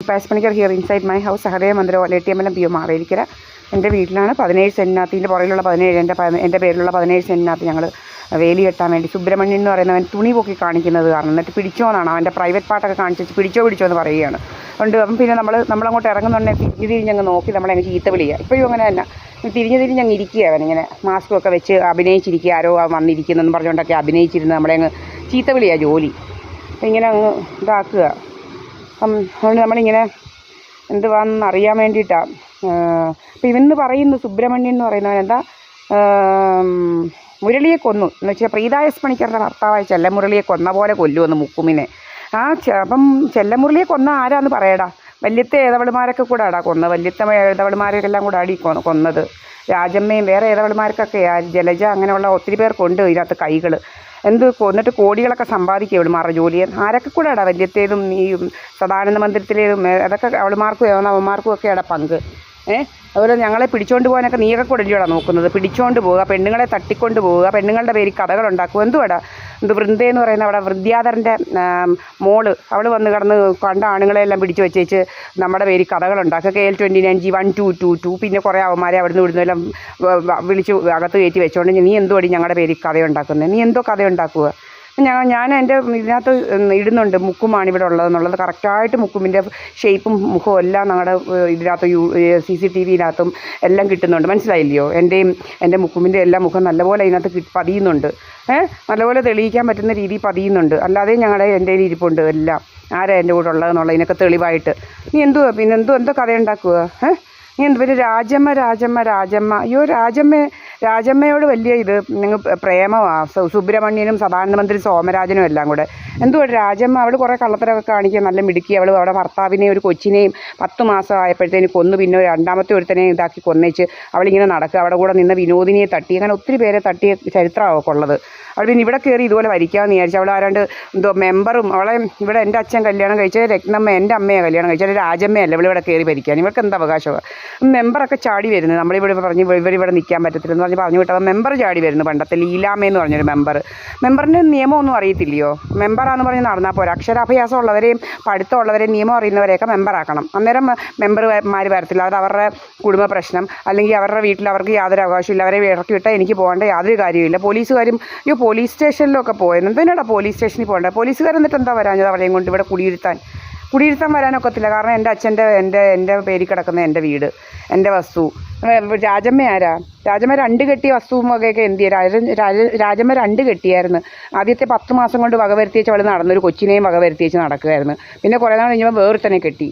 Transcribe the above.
Subhash Panicker here inside my house, Sahadeva മന്ദിരം, ലേട്ടിയമ്പലം, P O Mavelikkara. എൻ്റെ വീട്ടിലാണ് 17 സെൻറ്റിനകത്ത്, ഇതിൻ്റെ പുറകിലുള്ള 17 എൻ്റെ പേരിലുള്ള 17 സെൻറ്റിനകത്ത് ഞങ്ങൾ വേലി കെട്ടാൻ വേണ്ടി സുബ്രഹ്മണ്യൻ എന്ന് പറയുന്നവൻ തുണി പൊക്കി കാണിക്കുന്നത് കാരണം, എന്നിട്ട് പിടിച്ചോന്നാണ് അവൻ്റെ പ്രൈവറ്റ് പാർട്ടൊക്കെ കാണിച്ച് പിടിച്ചോ എന്ന് പറയുകയാണ്. അതുകൊണ്ട് അപ്പം പിന്നെ നമ്മളങ്ങോട്ട് ഇറങ്ങുന്നുണ്ടെങ്കിൽ തിരിഞ്ഞങ്ങ് നോക്കി നമ്മളങ്ങ് ചീത്ത വിളിക്കുക. ഇപ്പോഴും അങ്ങനെ തന്നെ തിരിഞ്ഞങ്ങ് ഇരിക്കുക. അവനിങ്ങനെ മാസ്കൊക്കെ വെച്ച് അഭിനയിച്ചിരിക്കുക, ആരോ വന്നിരിക്കുന്നെന്ന് പറഞ്ഞുകൊണ്ടൊക്കെ അഭിനയിച്ചിരുന്ന് നമ്മളെ അങ്ങ് ചീത്ത വിളിയാണ് ജോലി. ഇങ്ങനെ അങ്ങ് ഇതാക്കുക. അപ്പം അതുകൊണ്ട് നമ്മളിങ്ങനെ എന്തുവാന്ന് അറിയാൻ വേണ്ടിയിട്ടാണ്. അപ്പം ഇവന്ന് പറയുന്നു സുബ്രഹ്മണ്യൻ എന്ന് പറയുന്നവൻ എന്താ മുരളിയെ കൊന്നു എന്ന് വെച്ചാൽ പ്രീതായസ് പണിക്കരുടെ ഭർത്താവായ ചെല്ലമുരളിയെ കൊന്ന പോലെ കൊല്ലുമെന്ന് മുക്കുമിനെ. അപ്പം ചെല്ലമുരളിയെ കൊന്ന ആരാന്ന് പറയടാ? വല്യത്തെ ഏതവളുമാരൊക്കെ കൂടെ ആടാ കൊന്നത്. വല്യത്തെ ഏതവളുമാരെല്ലാം കൂടെ ആടി കൊന്നത്. രാജമ്മയും വേറെ ഏതവളുമാർക്കൊക്കെ ജലജ അങ്ങനെയുള്ള ഒത്തിരി പേർക്കുണ്ട് ഇതിനകത്ത് കൈകൾ. എന്നിട്ട് കോടികളൊക്കെ സമ്പാദിക്കുക അവളുമാരുടെ ജോലിയെ. ആരൊക്കെ കൂടെ ആടാ വല്യത്തേതും ഈ സദാനന്ദ മന്ദിരത്തിലേതും അതൊക്കെ അവളുമാർക്കും അവന്മാർക്കും ഒക്കെ ആടാ പങ്ക്. അതുപോലെ ഞങ്ങളെ പിടിച്ചുകൊണ്ട് പോകാനൊക്കെ നീയൊക്കെ കൂടെ അല്ലയോടാ നോക്കുന്നത്. പിടിച്ചുകൊണ്ട് പോവുക, പെണ്ണുങ്ങളെ തട്ടിക്കൊണ്ട് പോവുക, പെണ്ണുങ്ങളുടെ പേരിൽ കഥകളുണ്ടാക്കുക. എന്തുവാടാ വൃന്ദയെന്ന് പറയുന്ന അവിടെ വിദ്യാധരൻ്റെ മോള് അവൾ വന്ന് കിടന്ന് കണ്ട ആണുങ്ങളെല്ലാം പിടിച്ച് വെച്ചേച്ച് നമ്മുടെ പേരിൽ കഥകളുണ്ടാക്കുക. KL-29G 1222 പിന്നെ കുറേ അവന്മാരെ അവിടുന്ന് ഇവിടുന്നെല്ലാം വിളിച്ച് അകത്ത് കയറ്റി വെച്ചോണ്ട് നീ എന്തുവാടി ഞങ്ങളുടെ പേരിൽ കഥയുണ്ടാക്കുന്നത്? നീ എന്തോ കഥയുണ്ടാക്കുക? ഞാൻ എൻ്റെ ഇതിനകത്ത് ഇടുന്നുണ്ട് മുക്കുമാണ് ഇവിടെ ഉള്ളതെന്നുള്ളത്. കറക്റ്റായിട്ട് മുക്കുമിൻ്റെ ഷേപ്പും മുഖവും എല്ലാം ഞങ്ങളുടെ ഇതിനകത്ത് CCTVയിനകത്തും എല്ലാം കിട്ടുന്നുണ്ട്. മനസ്സിലായില്ലയോ? എൻ്റെ മുക്കുമിൻ്റെ എല്ലാ മുഖം നല്ലപോലെ അതിനകത്ത് പതിയുന്നുണ്ട്. നല്ലപോലെ തെളിയിക്കാൻ പറ്റുന്ന രീതിയിൽ പതിയുന്നുണ്ട്. അല്ലാതെ എൻ്റെ ഇരിപ്പുണ്ട് എല്ലാം ആരാ എൻ്റെ കൂടെ ഉള്ളതെന്നുള്ളതിനൊക്കെ തെളിവായിട്ട്. നീ എന്തുവാ എന്തോ കഥയുണ്ടാക്കുക? നീ പിന്നെ രാജമ്മ അയ്യോ രാജമ്മയോട് വലിയ ഇത് നിങ്ങൾ പ്രേമമാണ്. സുബ്രഹ്മണ്യനും സദാനന്ദ മന്ത്രി സോമരാജനും എല്ലാം കൂടെ എന്തുവാ രാജമ്മ? അവൾ കുറേ കള്ളത്തരമൊക്കെ കാണിക്കുക, നല്ല മിടുക്കി. അവൾ അവിടെ ഭർത്താവിനെയും ഒരു കൊച്ചിനെയും 10 മാസം ആയപ്പോഴത്തേന് കൊന്നു. പിന്നെ രണ്ടാമത്തെ ഒരുത്തനെയും ഇതാക്കി കൊന്നേച്ച് അവളിങ്ങനെ നടക്കുക. അവിടെ കൂടെ നിന്ന് വിനോദിനിയെ തട്ടി, അങ്ങനെ ഒത്തിരി പേരെ തട്ടിയ ചരിത്രമാണ് ഉള്ളത്. അവൾ പിന്നെ ഇവിടെ കയറി ഇതുപോലെ വരിക്കാമെന്ന് വിചാരിച്ചു. അവൾ ആരാണ്ട് എന്തോ മെമ്പറും അവളെ ഇവിടെ എൻ്റെ അച്ഛൻ കല്യാണം കഴിച്ചത് രത്നമ്മ, എൻ്റെ അമ്മയെ കല്യാണം കഴിച്ചത് രാജമ്മയല്ല. ഇവളിവിടെ കയറി ഭരിക്കാൻ ഇവർക്ക് എന്താ അവകാശമാണ്? മെമ്പറൊക്കെ ചാടി വരുന്നത് നമ്മളിവിടെ പറഞ്ഞ് ഇവരിവിടെ നിൽക്കാൻ പറ്റത്തില്ലെന്ന് പറഞ്ഞു വിട്ടപ്പോൾ മെമ്പർ ചാടി വരുന്നു. പണ്ടത്തെ ലീലാമ്മയെന്ന് പറഞ്ഞൊരു മെമ്പറിൻ്റെ നിയമമൊന്നും അറിയത്തില്ലയോ? മെമ്പറാന്ന് പറഞ്ഞ് നടന്നാൽ പോരാ. അക്ഷരാഭ്യാസം ഉള്ളവരെയും പഠിത്തമുള്ളവരെയും നിയമം അറിയുന്നവരെയൊക്കെ മെമ്പറാക്കണം. അന്നേരം മെമ്പർമാർ വരത്തില്ല. അത് അവരുടെ കുടുംബ പ്രശ്നം, അല്ലെങ്കിൽ അവരുടെ വീട്ടിൽ അവർക്ക് യാതൊരു അവകാശമില്ല. അവരെ ഇറക്കി വിട്ടാൽ എനിക്ക് പോകേണ്ട യാതൊരു കാര്യമില്ല. പോലീസുകാരും പോലീസ് സ്റ്റേഷനിലൊക്കെ പോയത് എന്തിനാടാ പോലീസ് സ്റ്റേഷനിൽ പോകേണ്ടത്? പോലീസുകാർ എന്നിട്ട് എന്താ വരാഞ്ഞത് അവരെയും കൊണ്ട് ഇവിടെ കുടിയിരുത്താൻ വരാനൊക്കത്തില്ല. കാരണം എൻ്റെ അച്ഛൻ്റെ എൻ്റെ പേരിൽ കിടക്കുന്ന എൻ്റെ വീട്, എൻ്റെ വസ്തു. രാജമ്മ ആരാ? രാജമ്മ 2 കെട്ടിയ വസ്തുവും വകയൊക്കെ എന്ത് ചെയ്യുക? രാജമ്മ 2 കെട്ടിയായിരുന്നു. ആദ്യത്തെ 10 മാസം കൊണ്ട് വകവരുത്തിയേച്ച് അവൾ നടന്നൊരു കൊച്ചിനെയും വകവരുത്തിയേച്ച് നടക്കുമായിരുന്നു. പിന്നെ കുറേ നാൾ കഴിഞ്ഞപ്പോൾ വേറൊരുത്തനെ കെട്ടി.